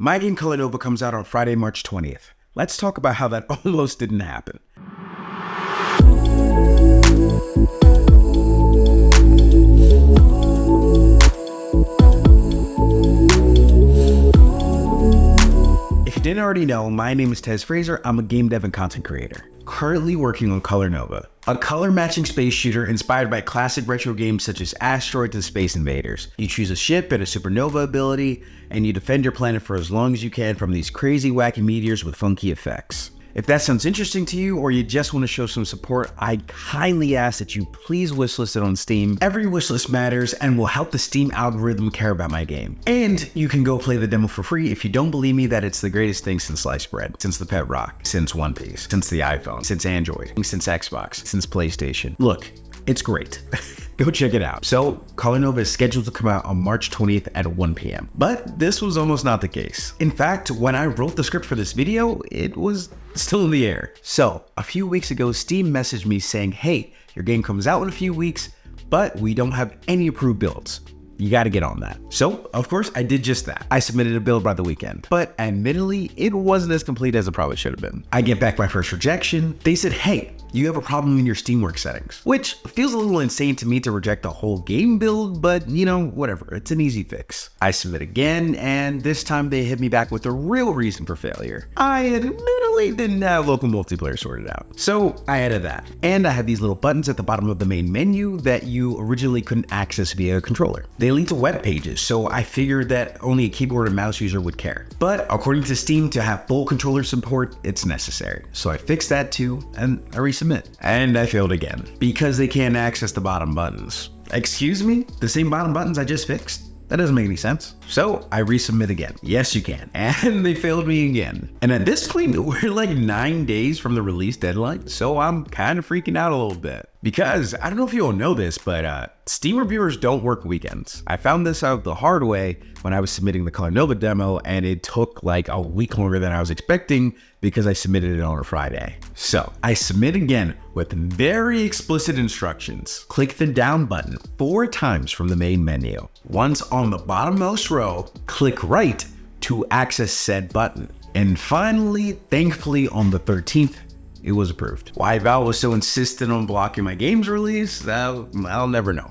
My game Colornova comes out on Friday, March 20th. Let's talk about how that almost didn't happen. If you didn't already know, my name is Tez Fraser. I'm a game dev and content creator, currently working on Colornova, a color matching space shooter inspired by classic retro games such as Asteroids and Space Invaders. You choose a ship and a supernova ability, and you defend your planet for as long as you can from these crazy wacky meteors with funky effects. If that sounds interesting to you, or you just want to show some support, I kindly ask that you please wishlist it on Steam. Every wishlist matters and will help the Steam algorithm care about my game. And you can go play the demo for free if you don't believe me that it's the greatest thing since sliced bread, since the Pet Rock, since One Piece, since the iPhone, since Android, since Xbox, since PlayStation. Look, it's great. Go check it out. So, Colornova is scheduled to come out on March 20th at 1 p.m. But this was almost not the case. In fact, when I wrote the script for this video, it was still in the air. So, a few weeks ago, Steam messaged me saying, hey, your game comes out in a few weeks, but we don't have any approved builds. You gotta get on that. So, of course, I did just that. I submitted a build by the weekend, but admittedly, it wasn't as complete as it probably should have been. I get back my first rejection. They said, hey, you have a problem in your Steamworks settings, which feels a little insane to me to reject the whole game build, but you know, whatever, it's an easy fix. I submit again, and this time they hit me back with the real reason for failure. I admittedly didn't have local multiplayer sorted out, so I added that. And I had these little buttons at the bottom of the main menu that you originally couldn't access via a controller. They lead to web pages, so I figured that only a keyboard and mouse user would care. But according to Steam, to have full controller support, it's necessary. So I fixed that too, and I resubmit. And I failed again, because they can't access the bottom buttons. Excuse me? The same bottom buttons I just fixed? That doesn't make any sense. So I resubmit again. Yes, you can. And they failed me again. And at this point, we're like 9 days from the release deadline, so I'm kind of freaking out a little bit. Because, I don't know if you all know this, but Steam reviewers don't work weekends. I found this out the hard way when I was submitting the Colornova demo, and it took like a week longer than I was expecting because I submitted it on a Friday. So, I submit again with very explicit instructions. Click the down button 4 times from the main menu. Once on the bottommost row, click right to access said button. And finally, thankfully on the 13th, it was approved. Why Valve was so insistent on blocking my game's release, I'll never know.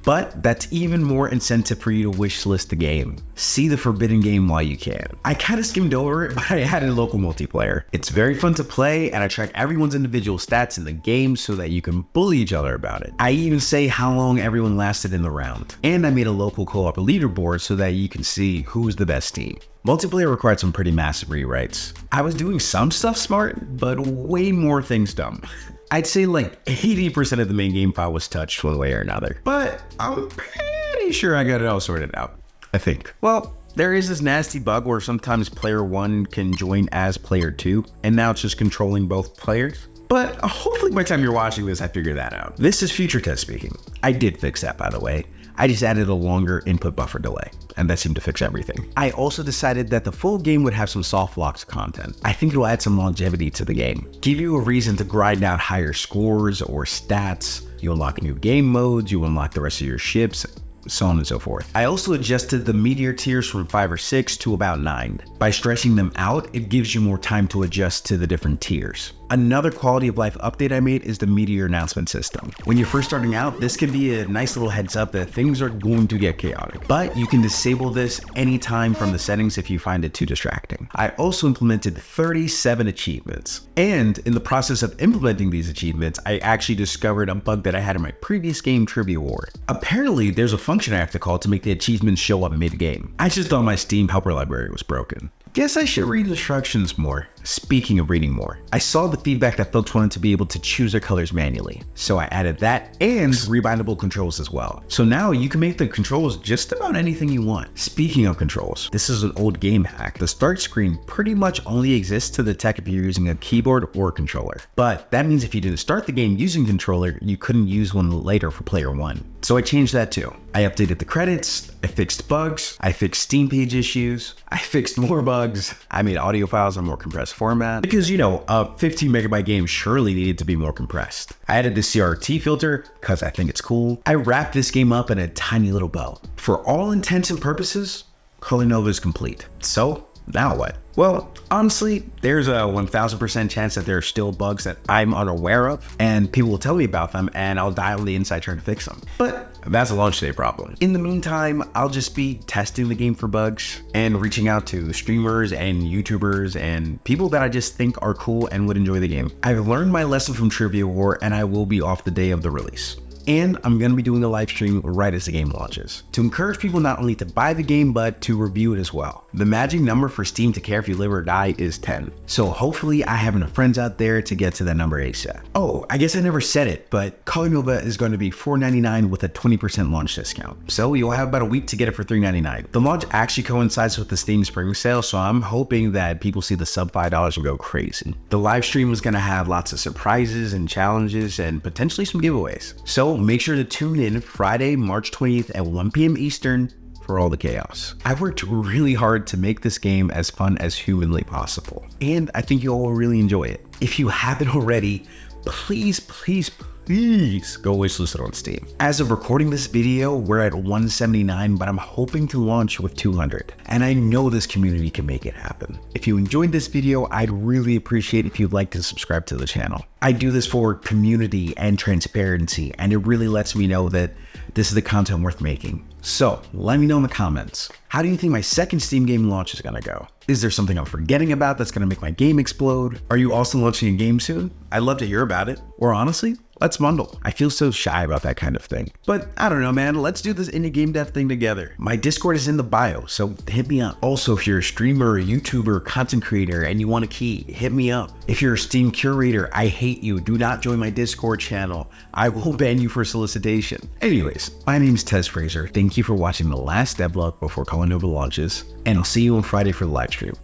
But that's even more incentive for you to wishlist the game. See the forbidden game while you can. I kind of skimmed over it, but I added local multiplayer. It's very fun to play, and I track everyone's individual stats in the game so that you can bully each other about it. I even say how long everyone lasted in the round. And I made a local co-op leaderboard so that you can see who's the best team. Multiplayer required some pretty massive rewrites. I was doing some stuff smart, but way more things dumb. I'd say like 80% of the main game file was touched one way or another. But I'm pretty sure I got it all sorted out, I think. Well, there is this nasty bug where sometimes player 1 can join as player 2, and now it's just controlling both players. But hopefully by the time you're watching this, I figured that out. This is Future Test speaking. I did fix that, by the way. I just added a longer input buffer delay, and that seemed to fix everything. I also decided that the full game would have some soft locked content. I think it'll add some longevity to the game, give you a reason to grind out higher scores or stats. You unlock new game modes, you unlock the rest of your ships, so on and so forth. I also adjusted the Meteor tiers from 5 or 6 to about 9. By stretching them out, it gives you more time to adjust to the different tiers. Another quality of life update I made is the Meteor announcement system. When you're first starting out, this can be a nice little heads up that things are going to get chaotic, but you can disable this anytime from the settings if you find it too distracting. I also implemented 37 achievements, and in the process of implementing these achievements, I actually discovered a bug that I had in my previous game Trivia War. Apparently, there's a function I have to call to make the achievements show up mid-game. I just thought my Steam helper library was broken. Guess I should read instructions more. Speaking of reading more, I saw the feedback that folks wanted to be able to choose their colors manually. So I added that and Rebindable Controls as well. So now you can make the controls just about anything you want. Speaking of controls, this is an old game hack. The start screen pretty much only exists to detect if you're using a keyboard or controller. But that means if you didn't start the game using controller, you couldn't use one later for player 1. So I changed that too. I updated the credits, I fixed bugs, I fixed Steam page issues, I fixed more bugs, I made audio files on more compressed format, because you know, a 15 megabyte game surely needed to be more compressed. I added the CRT filter, because I think it's cool. I wrapped this game up in a tiny little bow. For all intents and purposes, Colornova is complete. So now what? Well, honestly, there's a 1000% chance that there are still bugs that I'm unaware of, and people will tell me about them, and I'll dial the inside trying to fix them. But that's a launch day problem. In the meantime, I'll just be testing the game for bugs and reaching out to streamers and YouTubers and people that I just think are cool and would enjoy the game. I've learned my lesson from Trivia War, and I will be off the day of the release. And I'm going to be doing a live stream right as the game launches to encourage people not only to buy the game, but to review it as well. The magic number for Steam to care if you live or die is 10. So hopefully I have enough friends out there to get to that number ASAP. Oh, I guess I never said it, but Colornova is going to be $4.99 with a 20% launch discount. So you'll have about a week to get it for $3.99. The launch actually coincides with the Steam Spring Sale, so I'm hoping that people see the sub $5 and go crazy. The live stream is going to have lots of surprises and challenges and potentially some giveaways. So make sure to tune in Friday, March 20th at 1 p.m. Eastern for all the chaos. I worked really hard to make this game as fun as humanly possible, and I think you'll all really enjoy it. If you haven't already, please go wishlist it on Steam. As of recording this video, we're at 179, but I'm hoping to launch with 200. And I know this community can make it happen. If you enjoyed this video, I'd really appreciate if you'd like to subscribe to the channel. I do this for community and transparency, and it really lets me know that this is the content worth making. So let me know in the comments. How do you think my second Steam game launch is gonna go? Is there something I'm forgetting about that's gonna make my game explode? Are you also launching a game soon? I'd love to hear about it. Or honestly, let's bundle. I feel so shy about that kind of thing. But I don't know, man. Let's do this indie game dev thing together. My Discord is in the bio, so hit me up. Also, if you're a streamer, YouTuber, content creator, and you want a key, hit me up. If you're a Steam curator, I hate you. Do not join my Discord channel. I will ban you for solicitation. Anyways, my name is Tez Fraser. Thank you for watching the last devlog before Colornova launches, and I'll see you on Friday for the live stream.